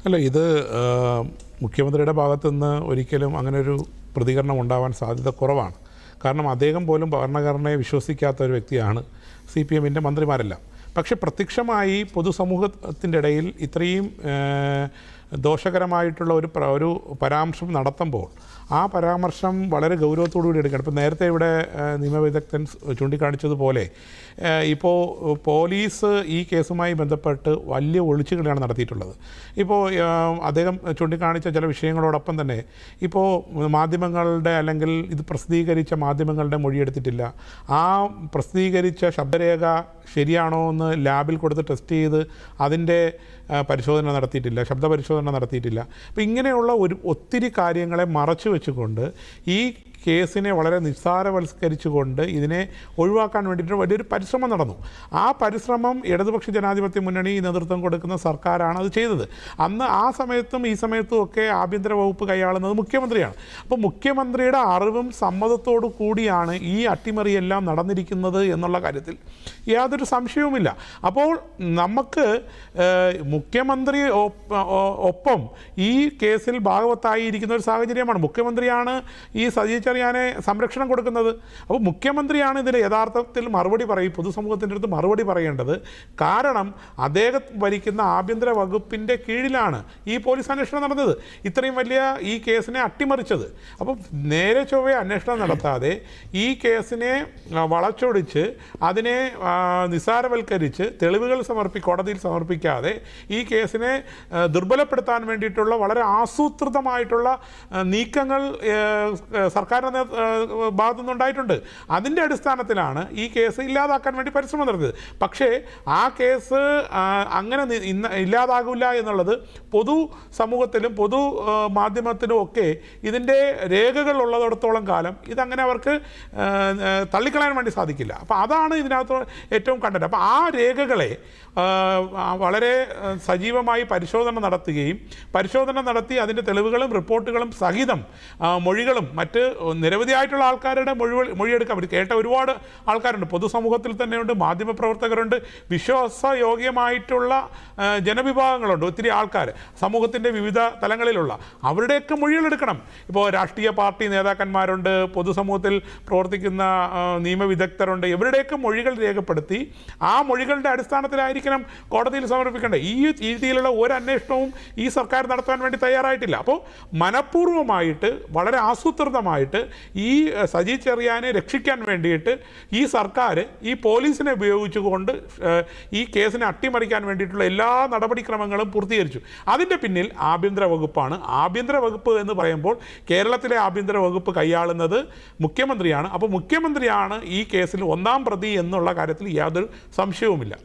അല്ല, ഇത് മുഖ്യമന്ത്രിയുടെ ഭാഗത്തുനിന്ന് ഒരിക്കലും അങ്ങനൊരു പ്രതികരണം ഉണ്ടാവാൻ സാധ്യത കുറവാണ്. കാരണം അദ്ദേഹം പോലും ഭരണഘടനയെ വിശ്വസിക്കാത്ത ഒരു വ്യക്തിയാണ്. CPMൻ്റെ മന്ത്രിമാരെല്ലാം. പക്ഷെ പ്രത്യക്ഷമായി പൊതുസമൂഹത്തിൻ്റെ ഇടയിൽ ഇത്രയും ദോഷകരമായിട്ടുള്ള ഒരു പരാമർശം നടത്തുമ്പോൾ ആ പരാമർശം വളരെ ഗൗരവത്തോടുകൂടി എടുക്കണം. ഇപ്പോൾ നേരത്തെ ഇവിടെ നിയമവിദഗ്ധൻ ചൂണ്ടിക്കാണിച്ചതുപോലെ ഇപ്പോൾ പോലീസ് ഈ കേസുമായി ബന്ധപ്പെട്ട് വലിയ ഒളിച്ചുകളിയാണ് നടത്തിയിട്ടുള്ളത്. ഇപ്പോൾ അദ്ദേഹം ചൂണ്ടിക്കാണിച്ച ചില വിഷയങ്ങളോടൊപ്പം തന്നെ ഇപ്പോൾ മാധ്യമങ്ങളുടെ അല്ലെങ്കിൽ ഇത് പ്രസിദ്ധീകരിച്ച മാധ്യമങ്ങളുടെ മൊഴിയെടുത്തിട്ടില്ല. ആ പ്രസിദ്ധീകരിച്ച ശബ്ദരേഖ ശരിയാണോ എന്ന് ലാബിൽ കൊടുത്ത് ടെസ്റ്റ് ചെയ്ത് അതിൻ്റെ പരിശോധന നടത്തിയിട്ടില്ല, ശബ്ദ പരിശോധന നടത്തിയിട്ടില്ല. അപ്പോൾ ഇങ്ങനെയുള്ള ഒത്തിരി കാര്യങ്ങളെ മറച്ചു വെച്ചുകൊണ്ട് ഈ കേസിനെ വളരെ നിസ്സാരവൽക്കരിച്ചുകൊണ്ട് ഇതിനെ ഒഴിവാക്കാൻ വേണ്ടിയിട്ട് വലിയൊരു പരിശ്രമം നടന്നു. ആ പരിശ്രമം ഇടതുപക്ഷ ജനാധിപത്യ മുന്നണി നേതൃത്വം കൊടുക്കുന്ന സർക്കാരാണ് അത് ചെയ്തത്. അന്ന് ആ സമയത്തും ഈ സമയത്തും ഒക്കെ ആഭ്യന്തര വകുപ്പ് കൈയാളുന്നത് മുഖ്യമന്ത്രിയാണ്. അപ്പോൾ മുഖ്യമന്ത്രിയുടെ അറിവും സമ്മതത്തോടു കൂടിയാണ് ഈ അട്ടിമറിയെല്ലാം നടന്നിരിക്കുന്നത് എന്നുള്ള കാര്യത്തിൽ യാതൊരു സംശയവുമില്ല. അപ്പോൾ നമുക്ക് മുഖ്യമന്ത്രി ഒപ്പം ഈ കേസിൽ ഭാഗവത്തായിരിക്കുന്ന ഒരു സാഹചര്യമാണ്. മുഖ്യമന്ത്രിയാണ് ഈ സജി ചെറിയാനെ സംരക്ഷണം കൊടുക്കുന്നത്. അപ്പോൾ മുഖ്യമന്ത്രിയാണ് ഇതിന് യഥാർത്ഥത്തിൽ മറുപടി പൊതുസമൂഹത്തിൻ്റെ അടുത്ത് മറുപടി പറയേണ്ടത്. കാരണം അദ്ദേഹം ഭരിക്കുന്ന ആഭ്യന്തര വകുപ്പിൻ്റെ കീഴിലാണ് ഈ പോലീസ് അന്വേഷണം നടന്നത്, ഇത്രയും വലിയ ഈ കേസിനെ അട്ടിമറിച്ചത്. അപ്പോൾ നേരെ ചൊവ്വേ അന്വേഷണം നടത്താതെ ഈ കേസിനെ വളച്ചൊടിച്ച് അതിനെ നിസ്സാരവൽക്കരിച്ച് തെളിവുകൾ കോടതിയിൽ സമർപ്പിക്കാതെ ഈ കേസിനെ ദുർബലപ്പെടുത്താൻ വേണ്ടിയിട്ടുള്ള വളരെ ആസൂത്രിതമായിട്ടുള്ള നീക്കങ്ങൾ സർക്കാരിൻ്റെ ഭാഗത്തു നിന്നുണ്ടായിട്ടുണ്ട്. അതിൻ്റെ അടിസ്ഥാനത്തിലാണ് ഈ കേസ് ഇല്ലാതാക്കാൻ വേണ്ടി പരിശ്രമം നടത്തിയത്. പക്ഷേ ആ കേസ് അങ്ങനെ ഇല്ലാതാകില്ല എന്നുള്ളത് പൊതു സമൂഹത്തിലും പൊതു മാധ്യമത്തിലും ഒക്കെ ഇതിൻ്റെ രേഖകൾ ഉള്ളിടത്തോളം കാലം ഇതങ്ങനെ അവർക്ക് തള്ളിക്കളയാൻ വേണ്ടി സാധിക്കില്ല. അപ്പോൾ അതാണ് ഇതിനകത്ത് ഏറ്റവും കണ്ടത്. അപ്പോൾ ആ രേഖകളെ വളരെ സജീവമായി പരിശോധന നടത്തി അതിൻ്റെ തെളിവുകളും റിപ്പോർട്ടുകളും സഹിതം മൊഴികളും മറ്റ് നിരവധിയായിട്ടുള്ള ആൾക്കാരുടെ മൊഴിയെടുക്കാൻ പറ്റും. കേട്ട ഒരുപാട് ആൾക്കാരുണ്ട്, പൊതുസമൂഹത്തിൽ തന്നെയുണ്ട്, മാധ്യമപ്രവർത്തകരുണ്ട്, വിശ്വാസയോഗ്യമായിട്ടുള്ള ജനവിഭാഗങ്ങളുണ്ട്, ഒത്തിരി ആൾക്കാർ സമൂഹത്തിൻ്റെ വിവിധ തലങ്ങളിലുള്ള അവരുടെയൊക്കെ മൊഴികളെടുക്കണം. ഇപ്പോൾ രാഷ്ട്രീയ പാർട്ടി നേതാക്കന്മാരുണ്ട്, പൊതുസമൂഹത്തിൽ പ്രവർത്തിക്കുന്ന നിയമവിദഗ്ധരുണ്ട്, ഇവരുടെയൊക്കെ മൊഴികൾ രേഖപ്പെടുത്തി ആ മൊഴികളുടെ അടിസ്ഥാനത്തിലായിരിക്കണം കോടതിയിൽ സമർപ്പിക്കേണ്ടത്. ഈ രീതിയിലുള്ള ഒരു അന്വേഷണവും ഈ സർക്കാർ നടത്താൻ വേണ്ടി തയ്യാറായിട്ടില്ല. അപ്പോൾ മനഃപൂർവ്വമായിട്ട് വളരെ ആസൂത്രിതമായിട്ട് ഈ സജി ചെറിയാനെ രക്ഷിക്കാൻ വേണ്ടിയിട്ട് ഈ സർക്കാർ ഈ പോലീസിനെ ഉപയോഗിച്ചുകൊണ്ട് ഈ കേസിനെ അട്ടിമറിക്കാൻ വേണ്ടിയിട്ടുള്ള എല്ലാ നടപടിക്രമങ്ങളും പൂർത്തീകരിച്ചു. അതിൻ്റെ പിന്നിൽ ആഭ്യന്തര വകുപ്പാണ്. ആഭ്യന്തര വകുപ്പ് എന്ന് പറയുമ്പോൾ കേരളത്തിലെ ആഭ്യന്തര വകുപ്പ് കൈയാളുന്നത് മുഖ്യമന്ത്രിയാണ്. അപ്പോൾ മുഖ്യമന്ത്രിയാണ് ഈ കേസിൽ ഒന്നാം പ്രതി എന്നുള്ള കാര്യത്തിൽ യാതൊരു സംശയവുമില്ല.